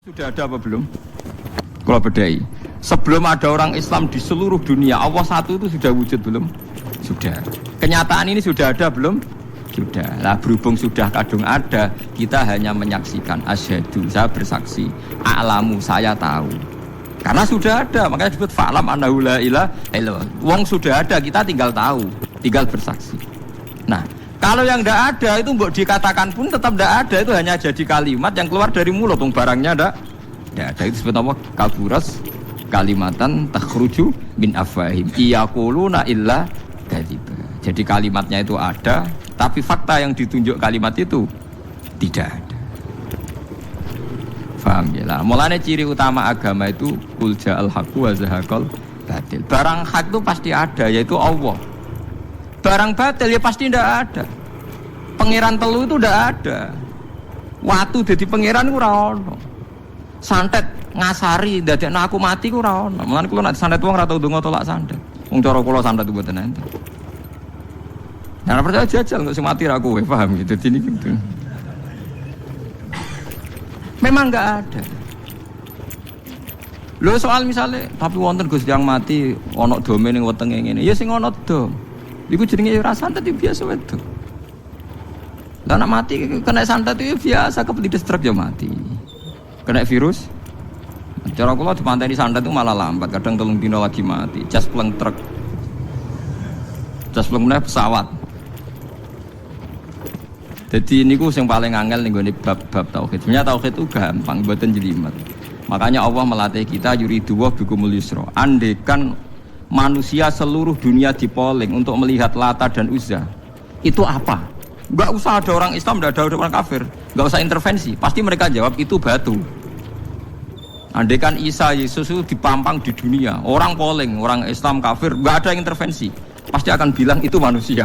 Sudah ada apa belum? Kalau bedai, sebelum ada orang Islam di seluruh dunia, Allah satu itu sudah wujud belum? Sudah. Kenyataan ini sudah ada belum? Sudah. Lah berhubung sudah kadung ada, kita hanya menyaksikan. Asyhadu, saya bersaksi. A'lamu, saya tahu. Karena sudah ada, makanya disebut fa'lam annahu la ilaha illallah. Wong sudah ada, kita tinggal tahu, tinggal bersaksi. Nah, kalau yang tidak ada itu mbok dikatakan pun tetap tidak ada, itu hanya jadi kalimat yang keluar dari mulut, barangnya tidak. Ya, ada itu disebut apa? Kaburas kalimatan takhruju min afwahim iyaquluna illa kadziba. Jadi kalimatnya itu ada, tapi fakta yang ditunjuk kalimat itu tidak ada. Faham ya lah. Mulanya ciri utama agama itu qul ja'al haqqu wa zahaqal batil. Barang hak itu pasti ada, yaitu Allah. Barang batil ya pasti tidak ada. Pangeran telu itu tidak ada. Watu jadi pangeran itu ora ono. Santet ngasari dadekno aku mati ku ora ono. Mulane kula nek santet wong ora tau ndonga tolak santet. Wong cara kula santet itu mboten enten. Nah, percaya jajal kok sing mati ra kowe, paham gitu. Dadi gitu. Memang enggak ada. Lho soal misalnya tapi wonten Gus yang mati ana dome ning wetenge ngene. Ya sing ana dom. Iku jenenge ya ora santet biasa wedok. Lah nek mati kena santet itu biasa, kepelides truk ya mati. Kena virus. Cara kula dipanteni santet itu malah lambat, kadang 3 dina lagi mati. Jas pleng truk. Jas pleng meneh pesawat. Jadi niku sing paling angel ning gone bab-bab tauhid. Sebenarnya tauhid itu gampang, mboten jelimet. Makanya Allah melatih kita yuridu wa bikumul yusra. Andekan manusia seluruh dunia dipoling untuk melihat Lata dan Uzza, itu apa? Enggak usah ada orang Islam, enggak ada orang kafir, enggak usah intervensi, pasti mereka jawab itu batu. Andaikan Isa Yesus itu dipampang di dunia, orang poling, orang Islam kafir, enggak ada yang intervensi, pasti akan bilang itu manusia.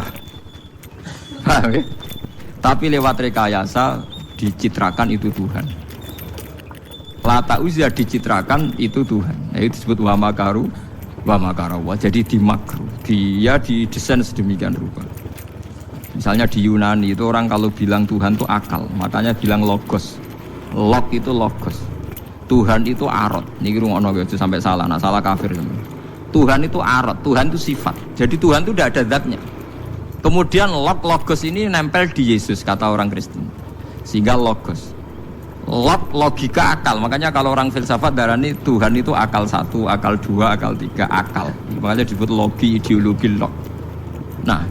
Tapi lewat rekayasa dicitrakan itu Tuhan. Lata Uzza dicitrakan itu Tuhan. Itu disebut wa makaru wa makarawa. Jadi dimakru, dia didesain sedemikian rupa. Misalnya di Yunani itu orang kalau bilang Tuhan itu akal, makanya bilang logos. Log itu logos. Tuhan itu arot. Niki rungono aja sampai salah, nah salah kafir. Tuhan itu arot, Tuhan itu sifat. Jadi Tuhan itu tidak ada zatnya. Kemudian logos ini nempel di Yesus kata orang Kristen. Sehingga logos. Logika akal, makanya kalau orang filsafat darani Tuhan itu akal 1, akal 2, akal 3, akal. Makanya disebut logi, ideologi log. Nah,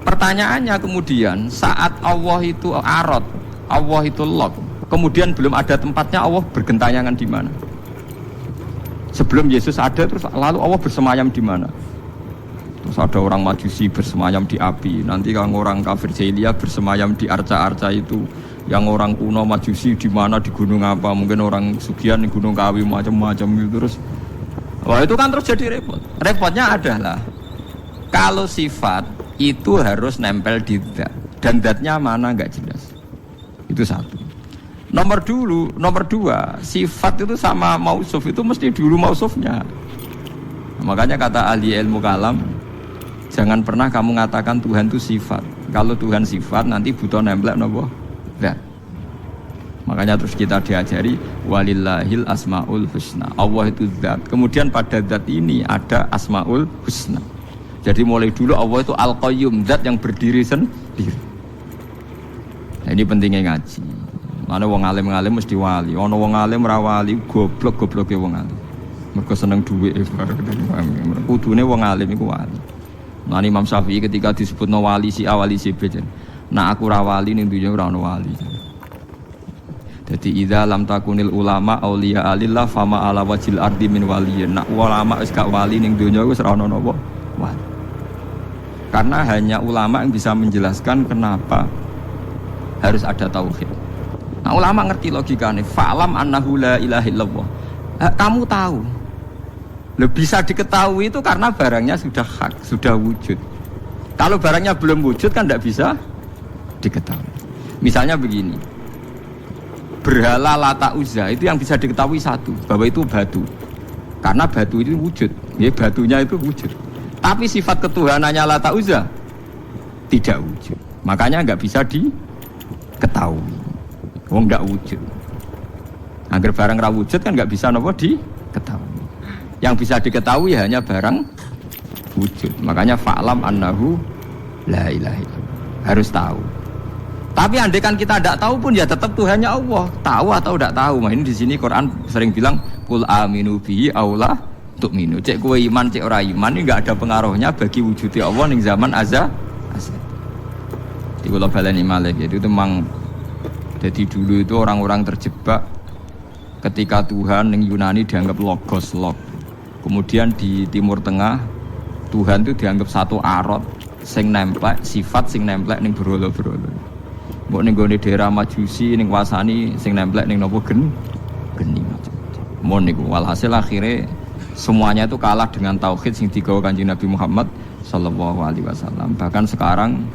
pertanyaannya kemudian saat Allah itu arot, Allah itu log, kemudian belum ada tempatnya Allah bergentayangan di mana? Sebelum Yesus ada terus lalu Allah bersemayam di mana? Terus ada orang Majusi bersemayam di api, nanti kalau orang kafir jahiliyah bersemayam di arca-arca itu. Yang orang kuno Majusi di mana, di gunung apa, mungkin orang Sugian di gunung Kawi macam-macam itu terus. Wah itu kan terus jadi repot. Repotnya adalah kalau sifat itu harus nempel di zat dan zatnya mana nggak jelas. Itu satu. Nomor 2 sifat itu sama mausuf itu mesti dulu mausufnya. Nah, makanya kata ahli ilmu kalam, jangan pernah kamu mengatakan Tuhan itu sifat. Kalau Tuhan sifat nanti butuh nempel nopo. Nah, makanya terus kita diajari walillahil asmaul husna. Allah itu zat. Kemudian pada zat ini ada asmaul husna. Jadi mulai dulu Allah itu al-qayyum, zat yang berdiri sendiri. Nah, ini pentingnya ngaji. Mana wong alim mesti wali. Ono wong alim ra wali, goblok-gobloke wong alim. Mergo seneng dhuwit. Kudune wong alim iku wali. Nah, Imam Syafi'i ketika disebutno wali si A wali si B. Nah aku rawali ning dunya ora ono wali. Dadi idza lam takunil ulama auliya alillah fama ala wajil ardi min waliyin. Nak ulama wis gak wali ning dunya wis ora ono napa wali. Karena hanya ulama yang bisa menjelaskan kenapa harus ada tauhid. Nah ulama ngerti logikane. Fa'lam annahu la ilaha illallah. Kamu tahu. Bisa diketahui itu karena barangnya sudah hak, sudah wujud. Kalau barangnya belum wujud kan tidak bisa diketahui. Misalnya begini, berhala Lata Uzza itu yang bisa diketahui satu, bahwa itu batu, karena batu itu wujud, ya batunya itu wujud. Tapi sifat ketuhanannya Lata Uzza tidak wujud, makanya nggak bisa diketahui. Wong nggak wujud. Angger barang ra wujud kan enggak bisa napa diketahui. Yang bisa diketahui hanya barang wujud. Makanya fa'lam annahu la ilaha illallah. Harus tahu. Tapi andai kan kita tidak tahu pun ya tetap Tuhannya Allah. Tahu atau tidak tahu. Nah, ini di sini Quran sering bilang qul aminu bihi aula tu'minu. Cek kowe iman, cek ora iman ini enggak ada pengaruhnya bagi wujudnya Allah ning zaman azza. Di kula baleni malih itu memang jadi dulu itu orang-orang terjebak ketika Tuhan ning Yunani dianggap logos log. Kemudian di Timur Tengah Tuhan itu dianggap satu arot sing nemplek sifat sing nemplek ning berhala-berhala. Mbok ning gone daerah Majusi ning wasani sing nemplek ning napa geni macam-macam. Mon niku walhasil akhirnya semuanya itu kalah dengan tauhid sing digawa Kanjeng Nabi Muhammad sallallahu alaihi wasallam. Bahkan sekarang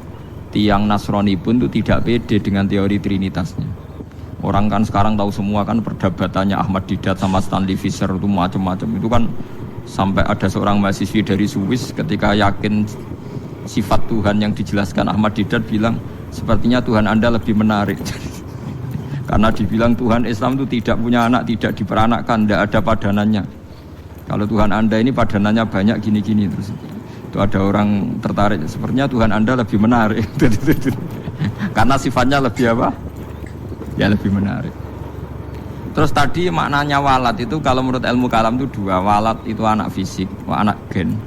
tiang Nasrani pun itu tidak pede dengan teori trinitasnya. Orang kan sekarang tahu semua kan perdebatannya Ahmad Didat sama Stanley Fischer itu macam-macam. Itu kan sampai ada seorang mahasiswi dari Swiss ketika yakin sifat Tuhan yang dijelaskan Ahmad Didat bilang sepertinya Tuhan Anda lebih menarik. Karena dibilang Tuhan Islam itu tidak punya anak, tidak diperanakkan, tidak ada padanannya. Kalau Tuhan Anda ini padanannya banyak gini-gini terus. Itu ada orang tertarik. Sepertinya Tuhan Anda lebih menarik. Karena sifatnya lebih apa? Ya lebih menarik. Terus tadi maknanya walad itu kalau menurut ilmu kalam itu dua. Walad itu anak fisik, anak gen.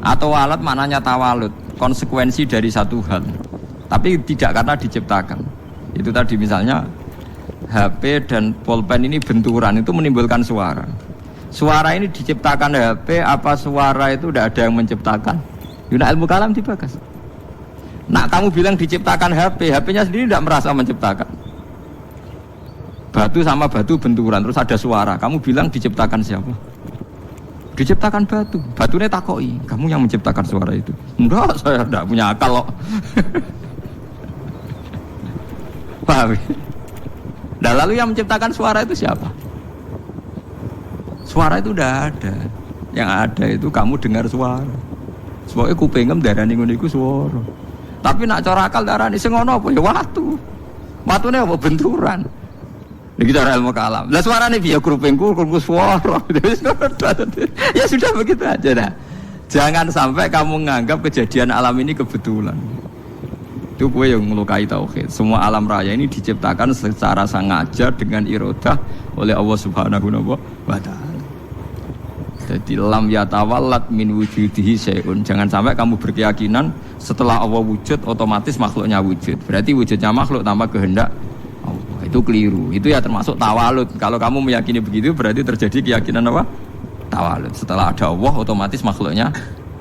Atau walad maknanya tawalud, konsekuensi dari satu hal. Tapi tidak karena diciptakan. Itu tadi misalnya HP dan pulpen ini benturan itu menimbulkan suara. Suara ini diciptakan HP apa suara itu tidak ada yang menciptakan? Yuna ilmu kalam dibakas. Nak kamu bilang diciptakan HP, HP-nya sendiri tidak merasa menciptakan. Batu sama batu benturan terus ada suara. Kamu bilang diciptakan siapa? Diciptakan batu. Batunya takoi. Kamu yang menciptakan suara itu? Enggak, saya tidak punya akal loh. Paham? Nah lalu yang menciptakan suara itu siapa? Suara itu udah ada. Yang ada itu kamu dengar suara. Soalnya kupingem darani ngono iku suara. Tapi nak cara akal darani sing ngono apa ya watu. Watune apa benturan. Niki cara ilmu kalam. Lah suarane piye kupingku suara. Ya sudah begitu aja dah. Jangan sampai kamu menganggap kejadian alam ini kebetulan. Itu gue yang melukai tauhid. Semua alam raya ini diciptakan secara sengaja dengan iradah oleh Allah Subhanahu wa ta'ala. Jadi lam yatawallat min wujudihi syai'un. Jangan sampai kamu berkeyakinan setelah Allah wujud otomatis makhluknya wujud. Berarti wujudnya makhluk tanpa kehendak Allah. Itu keliru. Itu ya termasuk tawalud. Kalau kamu meyakini begitu berarti terjadi keyakinan apa? Tawalud. Setelah ada Allah otomatis makhluknya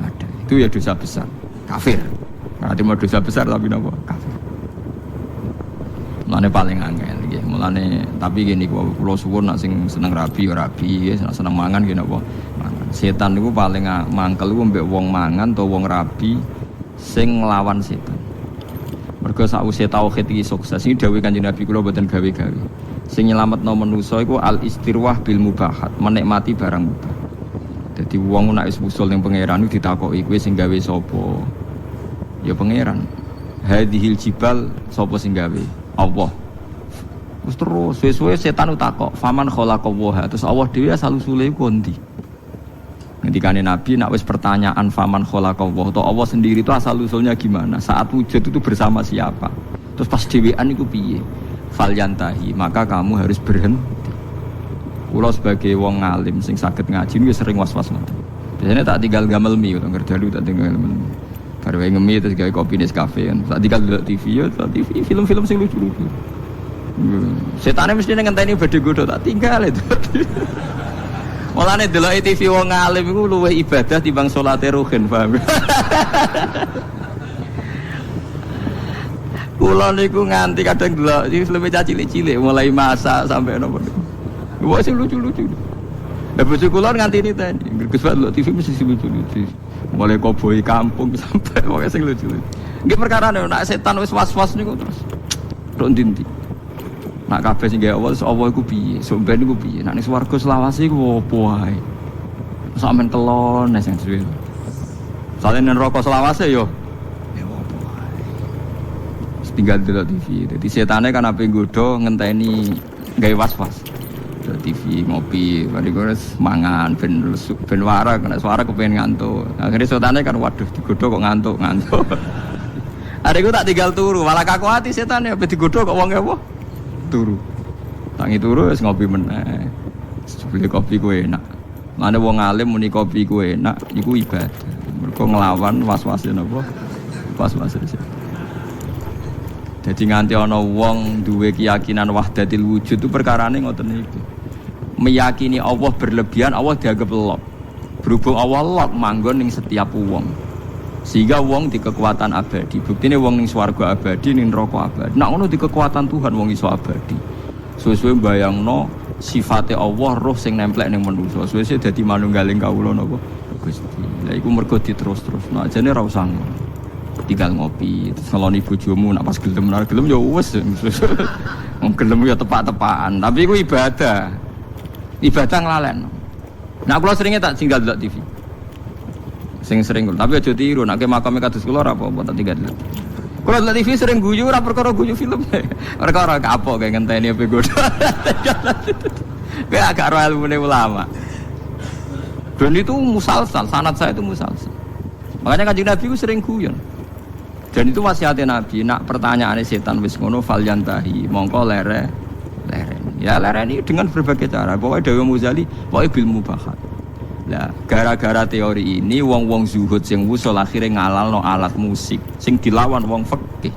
ada. Itu ya dosa besar. Kafir. Nanti mau dosa besar tapi nopo kafir. Mulane paling angel nggih. Mulane tapi gini kula suwun nek sing seneng rabi ya rabi, seneng mangan nggih napa. Setan niku paling mangkel iku mbek wong mangan atau wong rabi sing nglawan setan. Mergo sakwise tauhid iki sukses iki dawuh Kanjeng Nabi kula mboten gawe-gawe. Sing nyelametno manusa iku al istirwah bil mubahat, menikmati barang mubah. Dadi wong nek wis usul ning pangeran iku ditakoki kowe sing gawe sapa? Ya pangeran. Hadhil jibal sapa sing gawe? Allah. Terus suwe-suwe setan utakok, faman khalaqallaha. Terus Allah dhewe asal usule iku ndi? Ngendikane Nabi nak wis pertanyaan faman khalaqallaha, to Allah sendiri itu asal usulnya gimana? Saat wujud itu bersama siapa? Terus pas dhewean iku piye? Falyantahi, maka kamu harus berhenti. Kula sebagai wong alim sing saged ngaji wis sering was-was ngoten. Biasanya tak tinggal gamel mi utawa ngerdalu tak tinggal gamel mi. Baru ngemi terus gawe kopi Nescafe kan. Tak tinggal delok TV ya, TV film-film sing lucu-lucu. Setane mesti ngenteni badhe godho tak tinggal itu. Mulane delok TV wong alim iku luwih ibadah timbang salate ruhin, paham? Kula niku nganti kadang delok iki filme cilik-cilik mulai masak sampai nopo. Wah sing lucu-lucu. Lah bojo kula nganti niteni, Gus delok TV mesti lucu-lucu. Mulai koboi kampung sampai pokoknya sing lucu-lucu. Nggih perkara nek setan wis was-was niku terus. Tok ndi-ndi. Nak kabeh sing gawe Allah iku piye? Sampeyan iku piye? Nek ning swarga selawase iku opo wae? Sampeyan kelon nek sing suwe. Sale ning neraka selawase yo. Ya opo wae. Tinggal delok TV. Dadi setane kan ape nggodho ngenteni gawe was-was. TV ngopi, bariku mangan ben warak, kena suara kepengen ngantuk. Akhirnya setane kan waduh digodho kok ngantuk. Adekku tak tinggal turu, malah kaku hati setan ya digodho kok wong apa? Turu. Tangi turu wis ngopi meneh. Beli kopi ku enak. Lane wong alim muni kopi ku enak, iku ibadah. Mergo nglawan was-wase napa? Was-wase. Jadi nganti ana wong duwe keyakinan wahdatil wujud itu perkarane ngoten niku. Meyakini Allah berlebihan, Allah dianggap lok. Berhubung Allah lok manggon ning setiap wong. Sehingga wong di kekuatan abadi. Buktine wong ning swarga abadi, ning neraka abadi. Nek ngono di kekuatan Tuhan wong iso abadi. Suwe-suwe bayangno sifate Allah roh sing nemplek ning manusa. Suwe-suwe dadi manunggaling kawula napa Gusti. Lah iku mergo diterus-terusno. Ajane ra usah ngono. Tinggal ngopi, terus ngeloni bojomu nak pas gelem ya wis. Wong gelem ya tepak-tepakan, tapi iku ibadah. Ibadah nglalekno. Nah kula seringe tak tinggal delok TV. Sing sering kula, tapi aja tiru nek makame kados kula ora apa-apa tak tinggal delok. Kula delok TV sering guyu ora perkara guyu film. Perkara kapok kayak ngenteni ape godho. Kayak agak ro ilmune ulama. Dan itu musalsal, sanad saya itu musalsal. Makanya Kanjeng Nabi itu sering guyon. Dan itu wasiatnya Nabi, nak pertanyaannya setan wis ngono falyantahi, mongko leren. Ya leren ini dengan berbagai cara. Pokoknya Dewi Muzali, pokoknya bil mubahat. Lah, gara-gara teori ini wong-wong zuhud sing wusul akhirnya ngalalno alat musik sing dilawan wong fikih.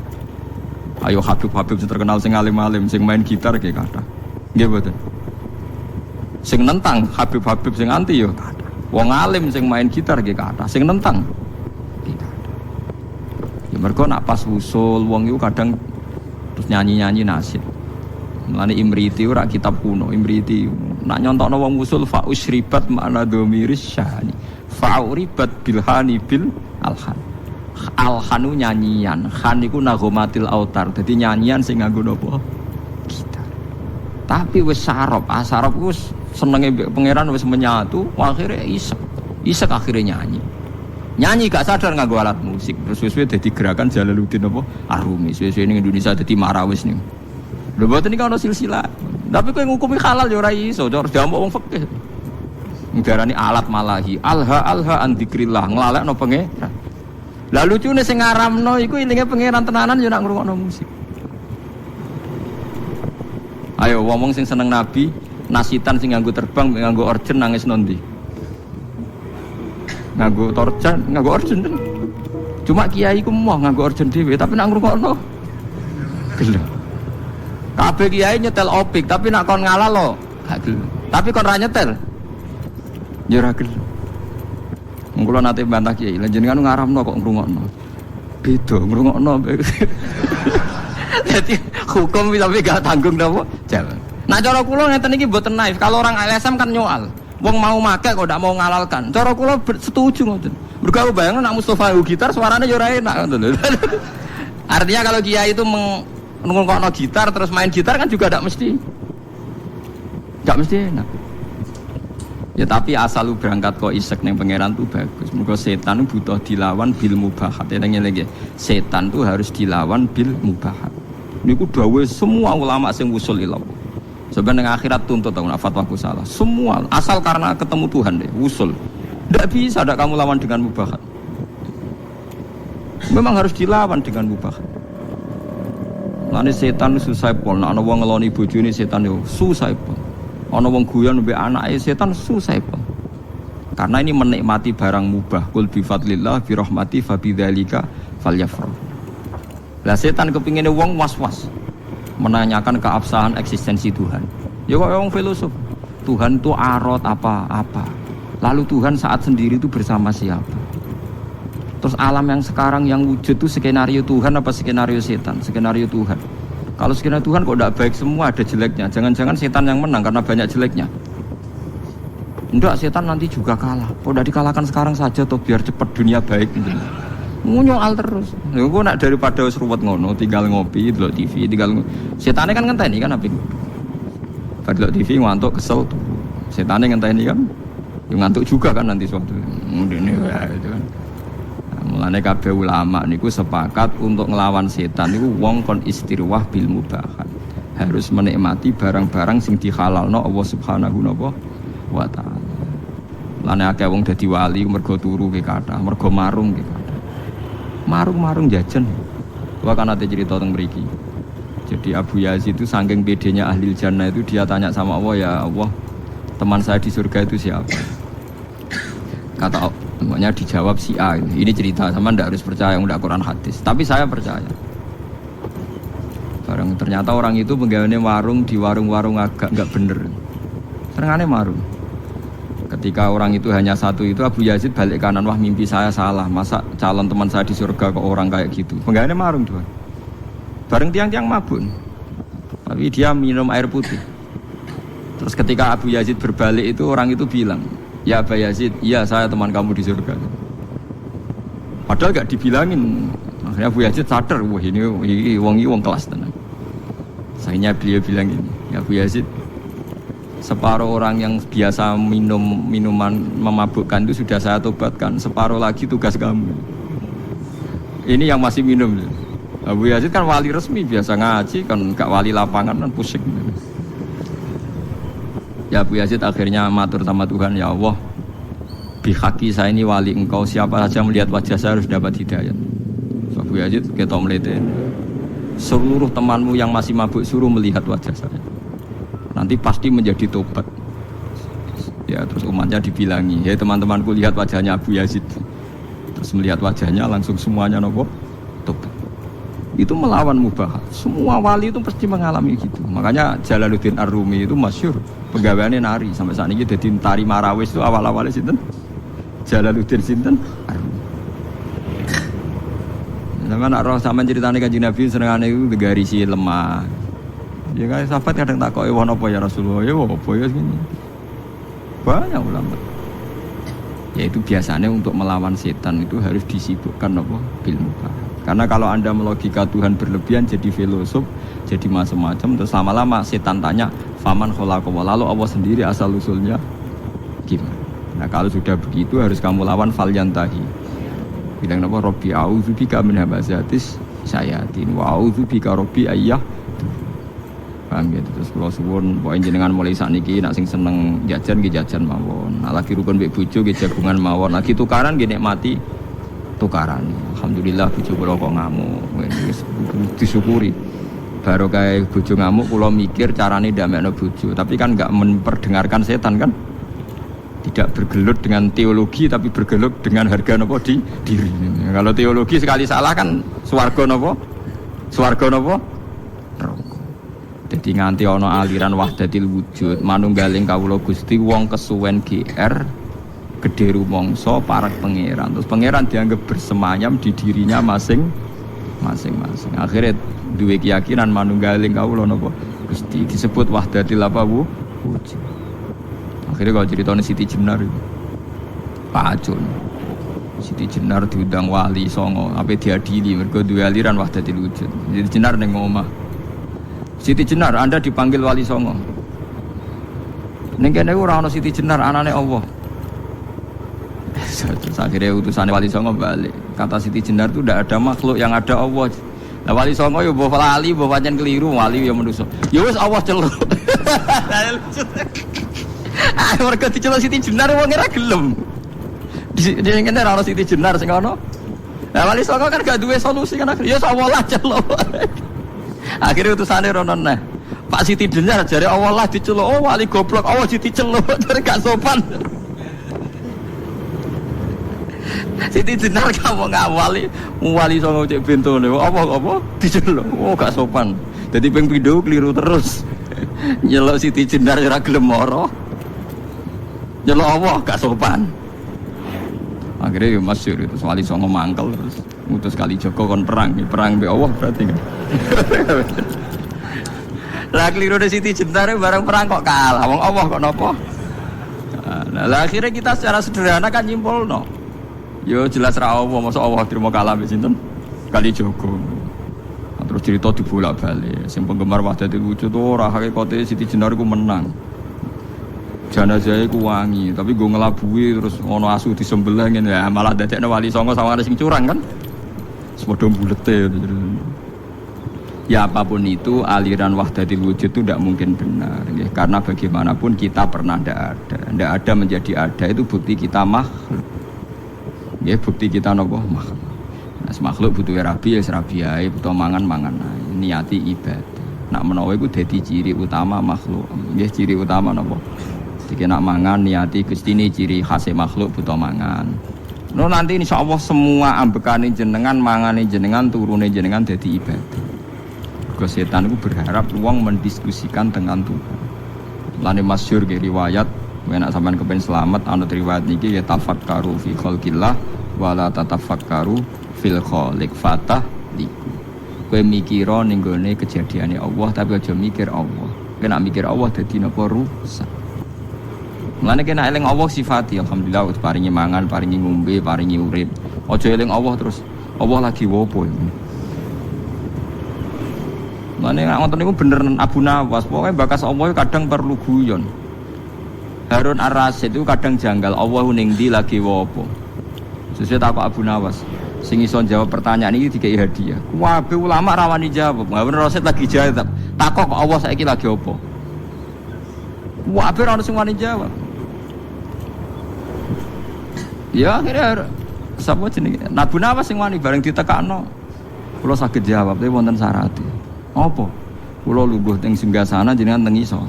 Ayo Habib sing terkenal sing alim-alim sing main gitar kayak kata. Nggih mboten. Sing nentang Habib sing anti yo kata. Wong alim sing main gitar kayak kata, sing nentang mereka nak pas usul wong itu kadang terus nyanyi nasib. Mulane Imriti ora kitab kuno. Imriti nak nyontokno wong usul fa usribat makna dhamiris syahani. Fa uribat bilhani bil alhan. Alhanu nyanyian, khan iku nagomatil autar. Dadi nyanyian sing nganggo napa? Gitar. Tapi wis sarop, asarop wis senenge pangeran wis menyatu, akhirnya isek akhirnya nyanyi gak sadar nganggo alat musik terus suwe dadi gerakan Jalaluddin apa Arumi suwe ning Indonesia dadi marawis ning lho mboten iki ana silsilah tapi kowe ngukumi halal ya ora iso cara jamak wong fikih ngarani alat malahi alha an dzikrillah nglalekno pangeran lha lucune sing ngaramno iku ilinge pangeran tenanan ya nak ngrungokno musik ayo wong sing seneng nabi nasitan sing nganggo terbang nganggo orjen nangis nondi nganggo torjan, nganggo orjen. Cuma kiai ku mau nganggo orjen dhewe, tapi nak ngrungokno gelem. Kabeh kiai nyetel opik, tapi nak kon ngalah lo, gak gelem. Tapi kon ra nyetel. Ya ora gelem. Mung kula nate bantah kiai, lha jenengan ngaramno kok ngrungokno. Beda ngrungokno. Jadi hukum tapi gak tanggung napa? Jalan. Nah cara kula ngeten iki mboten naif. Kalau orang LSM kan nyoal. Wong mau make kok ndak mau ngalalkan. Cara kula setuju ngoten. Mergo bayangno nak Mustofa gitar suaranya yo ora enak ngoten lho. Artinya kalau kiai itu ngongkokno gitar terus main gitar kan juga enggak mesti enak. Ya tapi asal lu berangkat kok isek ning pangeran tuh bagus. Mergo setan butuh dilawan bil mubahat. Eling-eling setan tuh harus dilawan bil mubahat. Niku dawuh semua ulama sing usul ilmu. Sebenarnya akhirat tuntut tahu fatwaku salah. Semua asal karena ketemu Tuhan deh, usul. Tidak bisa ada kamu lawan dengan mubahat. Memang harus dilawan dengan mubahat. Lani setan susah pol. Ana wong ngeloni bojone setan yo susah pol. Ana wong guyon mbek anake setan susah pol. Karena ini menikmati barang mubah. Qul bi fadlillah bi rahmati fa bidzalika falyafrah. Lah setan kepingine wong was-was. Menanyakan keabsahan eksistensi Tuhan. Ya kok orang filosof. Tuhan itu arot apa-apa. Lalu Tuhan saat sendiri itu bersama siapa? Terus alam yang sekarang yang wujud itu skenario Tuhan apa skenario setan? Skenario Tuhan. Kalau skenario Tuhan kok tidak baik semua ada jeleknya. Jangan-jangan setan yang menang karena banyak jeleknya. Enggak, setan nanti juga kalah. Kok udah dikalahkan sekarang saja toh biar cepat dunia baik gitu. Nyoal terus. Lha kok nak daripada wis ruwet ngono, tinggal ngopi, delok TV, tinggal setane kan ngenteni kan apik. Delok TV ngantuk kesel. Setane ngenteni kan. Ya ngantuk juga kan nanti suatu. Ngene wae itu kan. Mulane kabeh ulama niku sepakat untuk nglawan setan niku wong kon istirwah bil mubahat. harus menikmati barang-barang sing dihalalno Allah Subhanahu wa taala. Lane akeh wong dadi wali mergo turu ke kathah, mergo marung ke kathah. Marung-marung jajan. Wa kan ate cerita teng mriki. Jadi Abu Yazid itu saking bedanya ahli jannah itu dia tanya sama Allah, ya Allah, teman saya di surga itu siapa? Kata namanya dijawab si A. Ini cerita, sama ndak harus percaya ndak Quran hadis, tapi saya percaya. Barang ternyata orang itu penggaweane warung di warung-warung agak enggak bener. Senengane marung. Ketika orang itu hanya satu itu Abu Yazid balik kanan, wah mimpi saya salah. Masa calon teman saya di surga kok orang kayak gitu. Penggaweane marung doang. Bareng tiang-tiang mabuk. Tapi dia minum air putih. Terus ketika Abu Yazid berbalik itu orang itu bilang, "Ya Abu Yazid, iya saya teman kamu di surga." Padahal gak dibilangin. Akhirnya Abu Yazid sadar, wah ini wong kelas tenan. Akhirnya beliau bilang ini, ya Abu Yazid, separuh orang yang biasa minum minuman memabukkan itu sudah saya tobatkan, separuh lagi tugas kamu. Ini yang masih minum. Abu Yazid kan wali resmi, biasa ngaji, kan gak wali lapangan kan pusing. Ya Abu Yazid akhirnya matur sama Tuhan, ya Allah, bihaki saya ini wali engkau, siapa saja melihat wajah saya harus dapat hidayah. Abu Yazid ketok melihat seluruh temanmu yang masih mabuk suruh melihat wajah saya, nanti pasti menjadi tobat. Ya terus umatnya dibilangi, ya teman-temanku lihat wajahnya Abu Yazid, terus melihat wajahnya langsung semuanya nopo tobat. Itu melawan mubahat. Semua wali itu pasti mengalami gitu. Makanya Jalaluddin Ar-Rumi itu masyhur pegawaiannya nari, sampai saat ini jadi tari Marawis itu awal-awalnya sinten Jalaluddin sinten Ar-Rumi. Sama nak roh sama ceritanya Kanjeng Nabi senengane itu garisi lemah. Ya kan sahabat kadang takoki wong apa ya Rasulullah, ya apa ya gini. Banyak ulama. Ya itu biasanya untuk melawan setan itu harus disibukkan apa bil mubahat. Karena kalau Anda melogika Tuhan berlebihan jadi filosof, jadi macam-macam, terus lama-lama setan tanya, "Faman khalaqahu?" Lalu Allah sendiri asal usulnya gimana? Nah, kalau sudah begitu harus kamu lawan falyantahi. Bilang apa? Robbi a'udzubika min hamazatis syayatin wa a'udzubika robbi ayyah. Paham ya? Terus kalau suwun pokoke jenengan mulai sakniki nak sing seneng jajan nggih jajan mawon. Nah, lagi rukun mbek bojo nggih jagungan mawon. Lagi tukaran nggih nikmati tukaran. Alhamdulillah bojo kula kok ngamuk. Wis disyukuri. Baru kayak bojo ngamuk kula mikir carane ndamekno bojo, tapi kan enggak memperdengarkan setan kan? Tidak bergelut dengan teologi tapi bergelut dengan harga nopo di diri. Kalau teologi sekali salah kan swarga nopo? Swarga nopo? Neraka. Jadi nganti ana aliran wahdatil wujud, manunggaling kawula Gusti wong kesuwen GR gedhe rumangsa parek pangeran. Terus pangeran dianggap bersemayam di dirinya masing-masing. Akhirnya duwe keyakinan manunggaling kawula napa Gusti disebut wahdatil apa wujud. Akhirnya kalau ceritanya Siti Jenar itu Pak Acun Siti Jenar diundang wali songo apa diadili mergo duwe aliran wahdatil wujud. Siti Jenar ning omah, Siti Jenar Anda dipanggil wali songo. Ning kene ora ana Siti Jenar anane Allah. Terus akhirnya utusannya wali songo balik. Kata Siti Jenar itu tidak ada makhluk yang ada Allah. Nah wali songo ya bawa lali, bawa pancen keliru, wali ya manusa. Ya wis Allah celuk. Mereka diceluk Siti Jenar wong ora gelem. Dia ngene ora ono Siti Jenar sing ono. Lah wali songo kan gak duwe solusi kan akhirnya ya Allah lah celuk. Akhirnya utusane rono neh. Pak Siti Jenar jare Allah lah diceluk. Oh wali goblok, Allah diceluk jare gak sopan. Siti Jenar kamu ngawali wali songo cek bentone. Apa diceluk. Oh gak sopan. Dadi ping pindho keliru terus. Nyeluk Siti Jenar ora gelem mara. Nyeluk Allah gak sopan. Akhirnya ya masyhur itu wali songo mangkel terus ngutus kali Joko kon perang mbek Allah berarti kan. Lah keliru de Siti Jenar bareng perang kok kalah. Wong Allah kok napa? Nah, akhirnya kita secara sederhana kan nyimpulno. Yo jelas ra Allah, masa Allah terima kalah mbek sinten? Kali Joko. Nah, terus cerita dibolak-balik. Sing penggemar wahdatul wujud ora hakikate Siti Jenar iku menang. Jenazah iku wangi, tapi gue ngelabui terus ono asu disembelih ngene ya malah dadekno wali songo sawangane sing curang kan. Sepodo bulete. Ya apapun itu aliran wahdatil wujud itu tidak mungkin benar ya. Karena bagaimanapun kita pernah tidak ada menjadi ada itu bukti kita makhluk ya, bukti kita nopo makhluk. Nah, makhluk butuh rabi ya rabi ae, butuh mangan niati ibadah. Nak menawa iku dadi ciri utama makhluk nggih, ciri utama nopo iki nak mangan niati Gusti ini ciri khas makhluk butuh mangan. No nanti insyaallah semua ambekane jenengan mangane jenengan turune jenengan dadi ibadah. Setan itu berharap uang mendiskusikan dengan Tuhan. Lani masyhur ke riwayat, menak sampean kepen selamat anut riwayat niki ya tafakkaru fi khalqillah wala tatafakkaru fil khaliq fatah liku. Kowe mikira ning gone kejadiane Allah tapi aja mikir Allah. Kena mikir Allah dadi napa rusak. Mulane kena eling Allah sifati alhamdulillah paringi mangan, paringi ngombe, paringi urip. Aja eling Allah terus Allah lagi wopo ini. Mane ngoten niku bener Abu Nawas, pokoke bakas Allah kadang perlu guyon. Harun Ar-Rasyid itu kadang janggal, Allah ning ndi lagi wopo. Sesuai takok Abu Nawas, sing iso jawab pertanyaan iki dikai hadiah. Kabeh ulama rawani jawab, Harun Ar-Rasyid lagi jawab. Takok kok Allah saiki lagi opo? Kabeh ora ono sing wani jawab. Ya akhirnya sapa jenenge? Abu Nawas sing wani bareng ditekakno. Kula saged jawab, tapi wonten syaraté. Apa? Kula lungguh teng singgasana jenengan teng isor.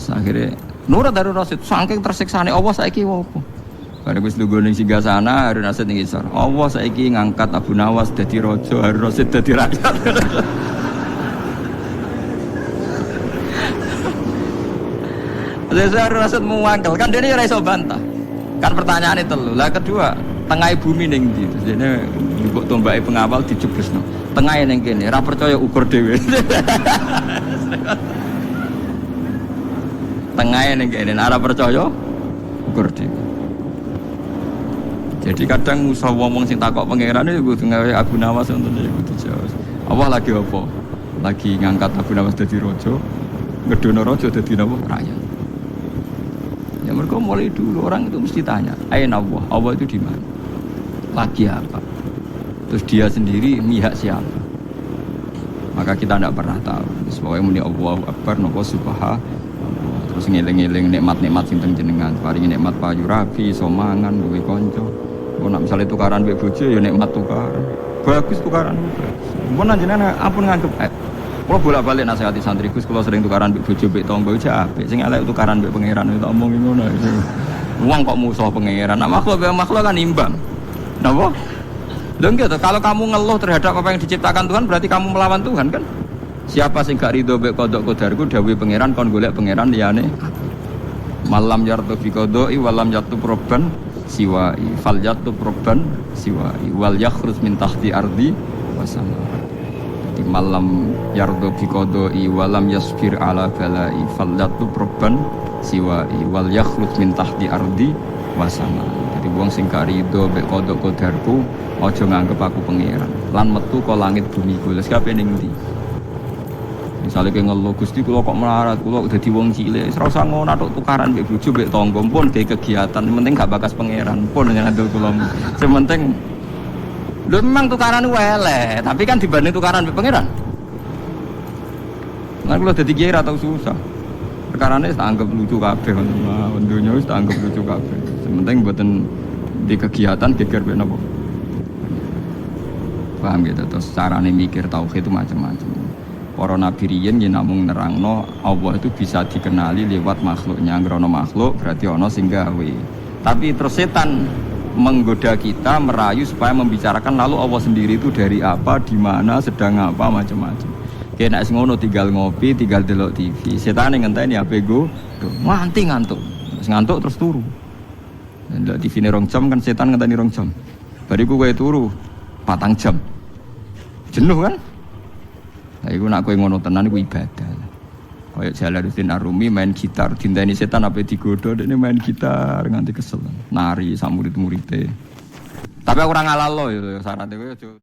Akhire Nurut Harun Rasyid saking tersiksane Allah saiki opo? Bareng wis lungguh ning singgasana Harun Rasyid ning isor. Allah saiki ngangkat Abu Nawas dadi raja, Harun Rasyid dadi rakyat. Harun Rasyid muangkel kan dene ora iso bantah. Kan pertanyaane telu. Lah kedua, tengah bumi ning ndi? Dene mbok tombake pengawal dijeblesno. Tengah ning kene, ora percaya ukur dhewe. Tengah ning kene, ora percaya ukur dhewe. Jadi kadang musa wong sing takok pangeran iku gawe Abu Nawas ngoten iku dijawab. Allah lagi apa? Lagi ngangkat Abu Nawas dadi raja, ngedono raja dadi napa? Rakyat. Ya mereka mulai dulu orang itu mesti tanya, "Aina Allah? Allah itu di mana? Lagi apa?" Terus dia sendiri mihak siapa? Maka kita tidak pernah tahu. Pokoknya muni Allahu Akbar nopo subhanallah. Terus ngeling-eling nikmat-nikmat sing teng jenengan. Paringi nikmat payu rabi, somangan, duwe kanca. Kok nak misale tukaran mbek bojo ya nikmat tukaran. Bagus tukaran. Mun jenengan ampun nganggep kalau bolak-balik nasihati santri Gus, kalau sering tukaran mbek bojo mbek tangga aja apik. Sing elek tukaran mbek pangeran tak omongi ngono. Wong kok musuh pangeran. Nak makhluk kan imbang. Napa? Lho gitu, kalau kamu ngeluh terhadap apa yang diciptakan Tuhan berarti kamu melawan Tuhan kan? Siapa sing gak ridho mbek qada qadarku dawuhe pangeran kon golek pangeran liyane. Malam yartu fi qada'i walam yatu proban siwai fal yatu proban siwai wal yakhruj min tahti ardi wasama. Jadi malam yartu fi qada'i walam yasbir ala bala'i fal yatu proban siwai wal yakhruj min tahti ardi wasama. Jadi wong sing gak ridho mbek qada qadarku aja nganggep aku pangeran lan metu ka langit bumi ku. Lha kabeh ning ndi? Misale ke ngeluh Gusti kula kok melarat, kula dadi wong cilik, ora usah ngono tok tukaran mbek bojo mbek tangga pun gawe kegiatan, penting gak bakas pangeran pun nyandel kula. Sing penting lho memang tukaran ku elek, tapi kan dibanding tukaran mbek pangeran. Lan kula dadi kiai ra tau susah. Perkarane tak anggap lucu kabeh ngono. Donya wis tak anggap lucu kabeh. Sing penting mboten di kegiatan geger mbek napa. Paham gitu, terus carane mikir tauhid itu macam-macam. Para nabi riyen yen namung nerangno Allah itu bisa dikenali lewat makhluknya. Ngrono makhluk berarti ana sing gawe. Tapi terus setan menggoda kita, merayu supaya membicarakan lalu Allah sendiri itu dari apa, di mana, sedang apa, macam-macam. Kayak nek ngono tinggal ngopi, tinggal delok TV. Setan ngenteni HP go, nganti ngantuk. Terus ngantuk terus turu. Ndelok TV ne 2 jam kan setan ngenteni 2 jam. Bariku kowe turu 4 jam. Jenuh kan? Lah iku nek kowe ngono tenan iku ibadah. Kayak Jalaluddin Ar-Rumi main gitar, dinteni setan ape digodho dekne main gitar nganti kesel. Nari sak murid-muride. Tapi aku ora ngalalo ya syaratnya kowe aja